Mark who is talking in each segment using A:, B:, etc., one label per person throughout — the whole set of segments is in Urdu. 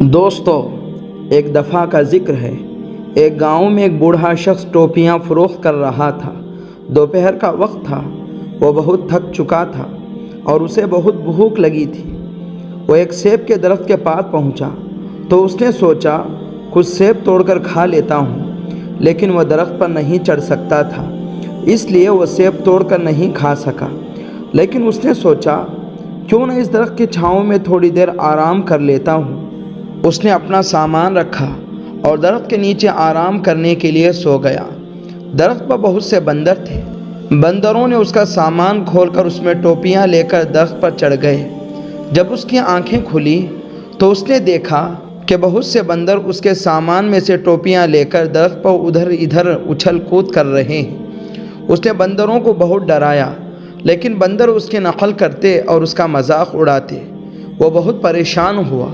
A: دوستو، ایک دفعہ کا ذکر ہے۔ ایک گاؤں میں ایک بوڑھا شخص ٹوپیاں فروخت کر رہا تھا۔ دوپہر کا وقت تھا، وہ بہت تھک چکا تھا اور اسے بہت بھوک لگی تھی۔ وہ ایک سیب کے درخت کے پاس پہنچا تو اس نے سوچا کچھ سیب توڑ کر کھا لیتا ہوں، لیکن وہ درخت پر نہیں چڑھ سکتا تھا، اس لیے وہ سیب توڑ کر نہیں کھا سکا۔ لیکن اس نے سوچا کیوں نہ اس درخت کی چھاؤں میں تھوڑی دیر آرام کر لیتا ہوں۔ اس نے اپنا سامان رکھا اور درخت کے نیچے آرام کرنے کے لیے سو گیا۔ درخت پر بہت سے بندر تھے۔ بندروں نے اس کا سامان کھول کر اس میں ٹوپیاں لے کر درخت پر چڑھ گئے۔ جب اس کی آنکھیں کھلی تو اس نے دیکھا کہ بہت سے بندر اس کے سامان میں سے ٹوپیاں لے کر درخت پر ادھر ادھر اچھل کود کر رہے ہیں۔ اس نے بندروں کو بہت ڈرایا، لیکن بندر اس کی نقل کرتے اور اس کا مذاق اڑاتے۔ وہ بہت پریشان ہوا۔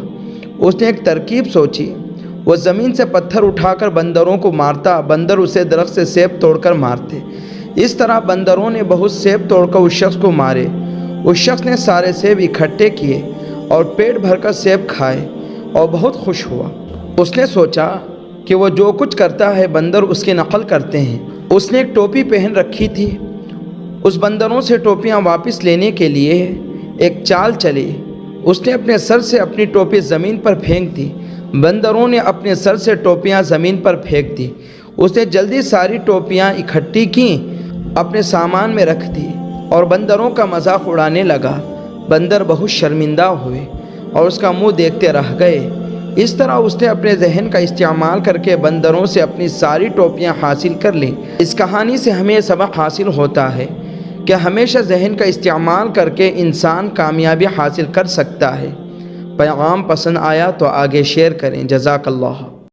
A: اس نے ایک ترکیب سوچی۔ وہ زمین سے پتھر اٹھا کر بندروں کو مارتا، بندر اسے درخت سے سیب توڑ کر مارتے۔ اس طرح بندروں نے بہت سیب توڑ کر اس شخص کو مارے۔ اس شخص نے سارے سیب اکٹھے کیے اور پیٹ بھر کر سیب کھائے اور بہت خوش ہوا۔ اس نے سوچا کہ وہ جو کچھ کرتا ہے بندر اس کی نقل کرتے ہیں۔ اس نے ایک ٹوپی پہن رکھی تھی۔ اس بندروں سے ٹوپیاں واپس لینے کے لیے ایک چال چلی۔ اس نے اپنے سر سے اپنی ٹوپی زمین پر پھینک دی۔ بندروں نے اپنے سر سے ٹوپیاں زمین پر پھینک دی۔ اس نے جلدی ساری ٹوپیاں اکٹھی کیں، اپنے سامان میں رکھ دی اور بندروں کا مذاق اڑانے لگا۔ بندر بہت شرمندہ ہوئے اور اس کا منہ دیکھتے رہ گئے۔ اس طرح اس نے اپنے ذہن کا استعمال کر کے بندروں سے اپنی ساری ٹوپیاں حاصل کر لیں۔ اس کہانی سے ہمیں سبق حاصل ہوتا ہے کہ ہمیشہ ذہن کا استعمال کر کے انسان کامیابی حاصل کر سکتا ہے۔ پیغام پسند آیا تو آگے شیئر کریں۔ جزاک اللہ۔